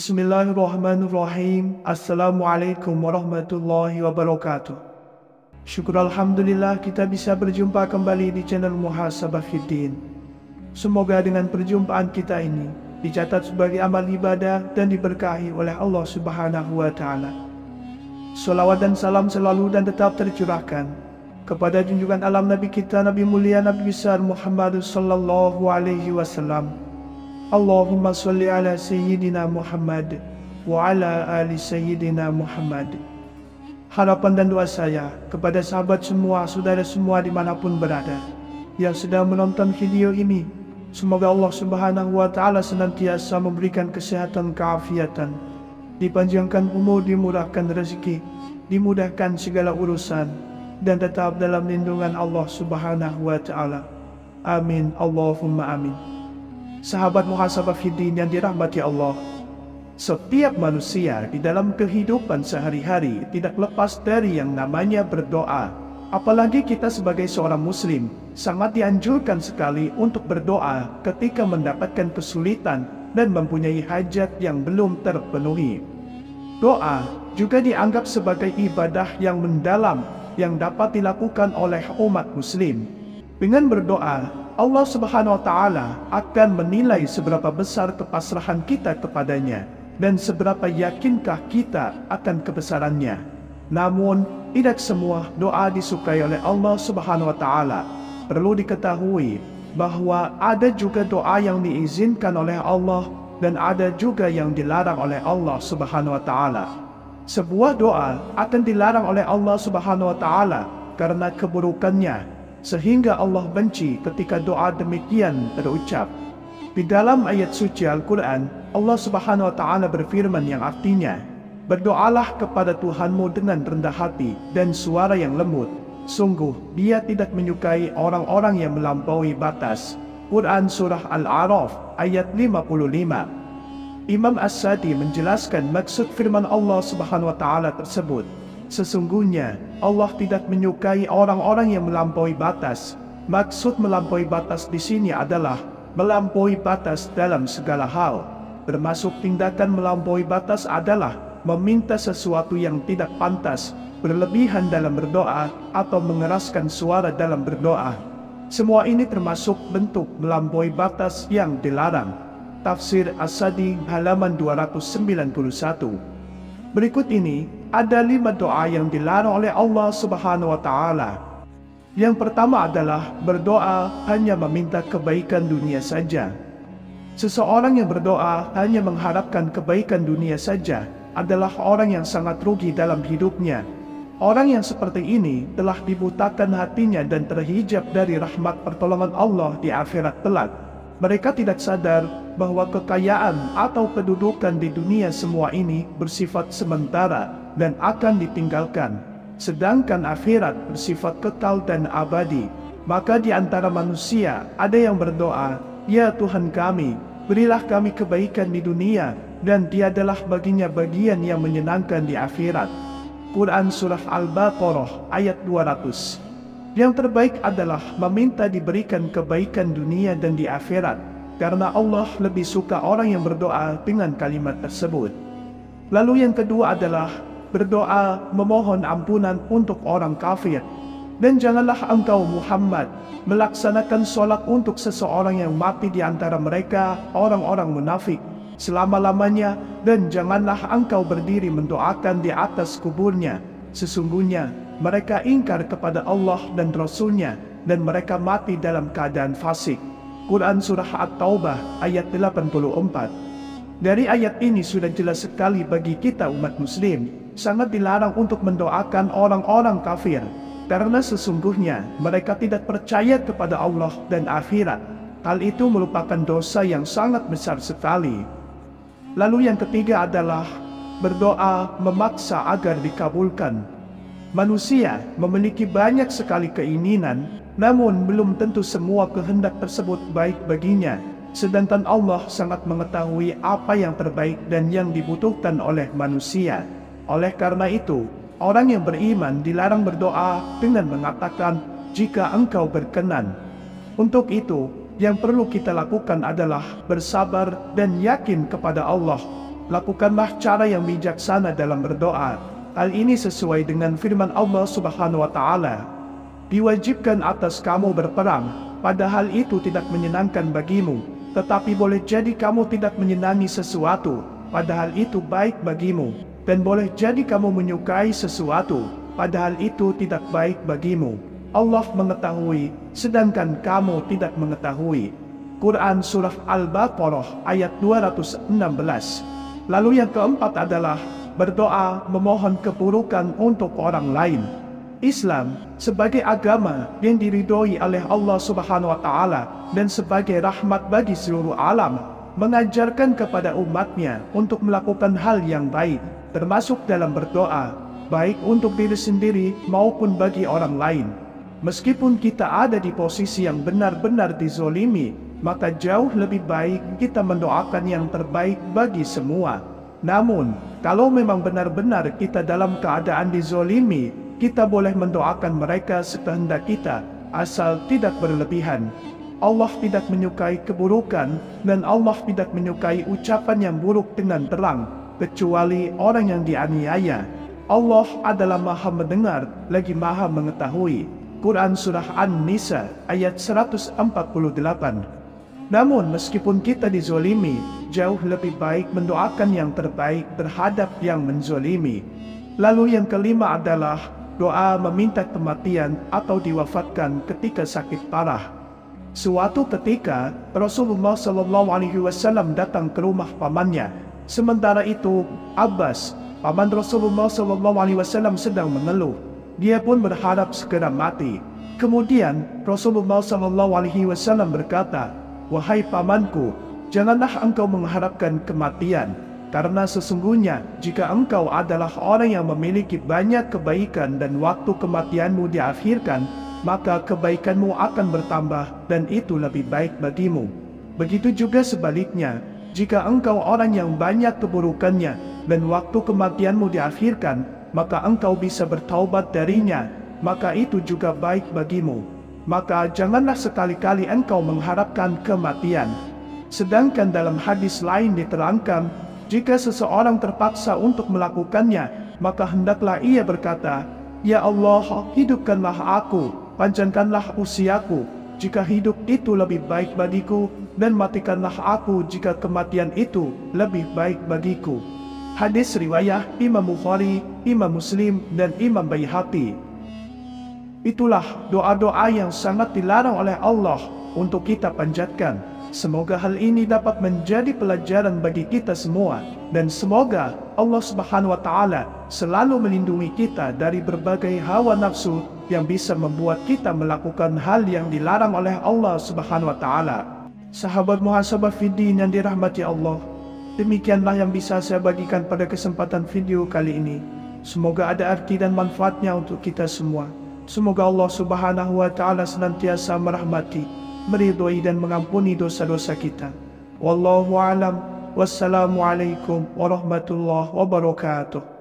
Bismillahirrahmanirrahim. Assalamualaikum warahmatullahi wabarakatuh. Syukur Alhamdulillah kita bisa berjumpa kembali di channel Muhasabah Fiddin. Semoga dengan perjumpaan kita ini dicatat sebagai amal ibadah dan diberkahi oleh Allah Subhanahu wa Ta'ala. Salawat dan salam selalu dan tetap tercurahkan kepada junjungan alam Nabi kita, Nabi mulia, Nabi besar Muhammad sallallahu alaihi wasallam. Allahumma salli ala Sayyidina Muhammad wa ala ali Sayyidina Muhammad. Harapan dan doa saya kepada sahabat semua, saudara semua dimanapun berada yang sedang menonton video ini, semoga Allah Subhanahu wa Ta'ala senantiasa memberikan kesehatan, keafiatan, dipanjangkan umur, dimurahkan rezeki, dimudahkan segala urusan, dan tetap dalam lindungan Allah Subhanahu wa Ta'ala. Amin, Allahumma amin. Sahabat Muhasabah Fiddin yang dirahmati Allah, setiap manusia di dalam kehidupan sehari-hari tidak lepas dari yang namanya berdoa. Apalagi kita sebagai seorang muslim sangat dianjurkan sekali untuk berdoa ketika mendapatkan kesulitan dan mempunyai hajat yang belum terpenuhi. Doa juga dianggap sebagai ibadah yang mendalam yang dapat dilakukan oleh umat muslim. Dengan berdoa, Allah Subhanahu wa Ta'ala akan menilai seberapa besar kepasrahan kita kepadanya dan seberapa yakinkah kita akan kebesarannya. Namun, tidak semua doa disukai oleh Allah Subhanahu wa Ta'ala. Perlu diketahui bahwa ada juga doa yang diizinkan oleh Allah dan ada juga yang dilarang oleh Allah Subhanahu wa Ta'ala. Sebuah doa akan dilarang oleh Allah Subhanahu wa Ta'ala karena keburukannya, sehingga Allah benci ketika doa demikian terucap. Di dalam ayat suci Al-Quran, Allah Subhanahu wa Ta'ala berfirman yang artinya, "Berdoalah kepada Tuhanmu dengan rendah hati dan suara yang lembut. Sungguh Dia tidak menyukai orang-orang yang melampaui batas." Quran Surah Al-A'raf ayat 55. Imam As-Sadi menjelaskan maksud firman Allah Subhanahu wa Ta'ala tersebut. Sesungguhnya Allah tidak menyukai orang-orang yang melampaui batas. Maksud melampaui batas di sini adalah melampaui batas dalam segala hal. Termasuk tindakan melampaui batas adalah meminta sesuatu yang tidak pantas, berlebihan dalam berdoa, atau mengeraskan suara dalam berdoa. Semua ini termasuk bentuk melampaui batas yang dilarang. Tafsir As-Sadi halaman 291. Berikut ini ada 5 doa yang dilarang oleh Allah Subhanahu wa Ta'ala. Yang pertama adalah berdoa hanya meminta kebaikan dunia saja. Seseorang yang berdoa hanya mengharapkan kebaikan dunia saja adalah orang yang sangat rugi dalam hidupnya. Orang yang seperti ini telah dibutakan hatinya dan terhijab dari rahmat pertolongan Allah di akhirat kelak. Mereka tidak sadar bahwa kekayaan atau kedudukan di dunia semua ini bersifat sementara dan akan ditinggalkan, sedangkan akhirat bersifat kekal dan abadi. Maka di antara manusia ada yang berdoa, "Ya Tuhan kami, berilah kami kebaikan di dunia, dan tiadalah baginya bagian yang menyenangkan di akhirat." Quran Surah Al-Baqarah ayat 200. Yang terbaik adalah meminta diberikan kebaikan dunia dan di akhirat, karena Allah lebih suka orang yang berdoa dengan kalimat tersebut. Lalu yang kedua adalah berdoa memohon ampunan untuk orang kafir. Dan janganlah engkau Muhammad melaksanakan sholat untuk seseorang yang mati di antara mereka orang-orang munafik selama-lamanya, dan janganlah engkau berdiri mendoakan di atas kuburnya. Sesungguhnya mereka ingkar kepada Allah dan Rasulnya, dan mereka mati dalam keadaan fasik. Quran Surah At-Taubah ayat 84. Dari ayat ini sudah jelas sekali bagi kita umat muslim, sangat dilarang untuk mendoakan orang-orang kafir, karena sesungguhnya mereka tidak percaya kepada Allah dan akhirat. Hal itu merupakan dosa yang sangat besar sekali. Lalu yang ketiga adalah berdoa memaksa agar dikabulkan. Manusia memiliki banyak sekali keinginan, namun belum tentu semua kehendak tersebut baik baginya. Sedangkan Allah sangat mengetahui apa yang terbaik dan yang dibutuhkan oleh manusia. Oleh karena itu, orang yang beriman dilarang berdoa dengan mengatakan, "Jika engkau berkenan." Untuk itu, yang perlu kita lakukan adalah bersabar dan yakin kepada Allah. lakukanlah cara yang bijaksana dalam berdoa. Hal ini sesuai dengan firman Allah Subhanahu wa Ta'ala. Diwajibkan atas kamu berperang, padahal itu tidak menyenangkan bagimu, tetapi boleh jadi kamu tidak menyenangi sesuatu, padahal itu baik bagimu, dan boleh jadi kamu menyukai sesuatu, padahal itu tidak baik bagimu. Allah mengetahui, sedangkan kamu tidak mengetahui. Quran Surah Al-Baqarah ayat 216. Lalu yang keempat adalah berdoa memohon keburukan untuk orang lain. Islam sebagai agama yang diridhoi oleh Allah Subhanahu wa Ta'ala dan sebagai rahmat bagi seluruh alam, mengajarkan kepada umatnya untuk melakukan hal yang baik, termasuk dalam berdoa, baik untuk diri sendiri maupun bagi orang lain. Meskipun kita ada di posisi yang benar-benar dizolimi, maka jauh lebih baik kita mendoakan yang terbaik bagi semua. Namun, kalau memang benar-benar kita dalam keadaan dizolimi, kita boleh mendoakan mereka sekehendak kita, asal tidak berlebihan. Allah tidak menyukai keburukan, dan Allah tidak menyukai ucapan yang buruk dengan terang, kecuali orang yang dianiaya. Allah adalah Maha Mendengar, lagi Maha Mengetahui. Quran Surah An-Nisa ayat 148. Namun meskipun kita dizolimi, jauh lebih baik mendoakan yang terbaik terhadap yang menzolimi. Lalu yang kelima adalah doa meminta kematian atau diwafatkan ketika sakit parah. Suatu ketika Rasulullah SAW datang ke rumah pamannya. Sementara itu Abbas, paman Rasulullah SAW, sedang mengeluh. Dia pun berharap segera mati. Kemudian Rasulullah SAW berkata, "Wahai pamanku, janganlah engkau mengharapkan kematian. Karena sesungguhnya jika engkau adalah orang yang memiliki banyak kebaikan dan waktu kematianmu diakhirkan, maka kebaikanmu akan bertambah dan itu lebih baik bagimu. Begitu juga sebaliknya, jika engkau orang yang banyak keburukannya dan waktu kematianmu diakhirkan, maka engkau bisa bertaubat darinya, maka itu juga baik bagimu. Maka janganlah sekali-kali engkau mengharapkan kematian." Sedangkan dalam hadis lain diterangkan, jika seseorang terpaksa untuk melakukannya, maka hendaklah ia berkata, "Ya Allah, hidupkanlah aku, panjangkanlah usiaku, jika hidup itu lebih baik bagiku, dan matikanlah aku jika kematian itu lebih baik bagiku." Hadis riwayat Imam Bukhari, Imam Muslim, dan Imam Baihaqi. Itulah doa-doa yang sangat dilarang oleh Allah untuk kita panjatkan. Semoga hal ini dapat menjadi pelajaran bagi kita semua, dan semoga Allah Subhanahu wa Ta'ala selalu melindungi kita dari berbagai hawa nafsu yang bisa membuat kita melakukan hal yang dilarang oleh Allah Subhanahu wa Ta'ala. Sahabat muhasabah fiddin yang dirahmati Allah, demikianlah yang bisa saya bagikan pada kesempatan video kali ini. Semoga ada arti dan manfaatnya untuk kita semua. Semoga Allah Subhanahu wa Ta'ala senantiasa merahmati, meridhoi dan mengampuni dosa-dosa kita. Wallahu a'lam. Wassalamualaikum warahmatullahi wabarakatuh.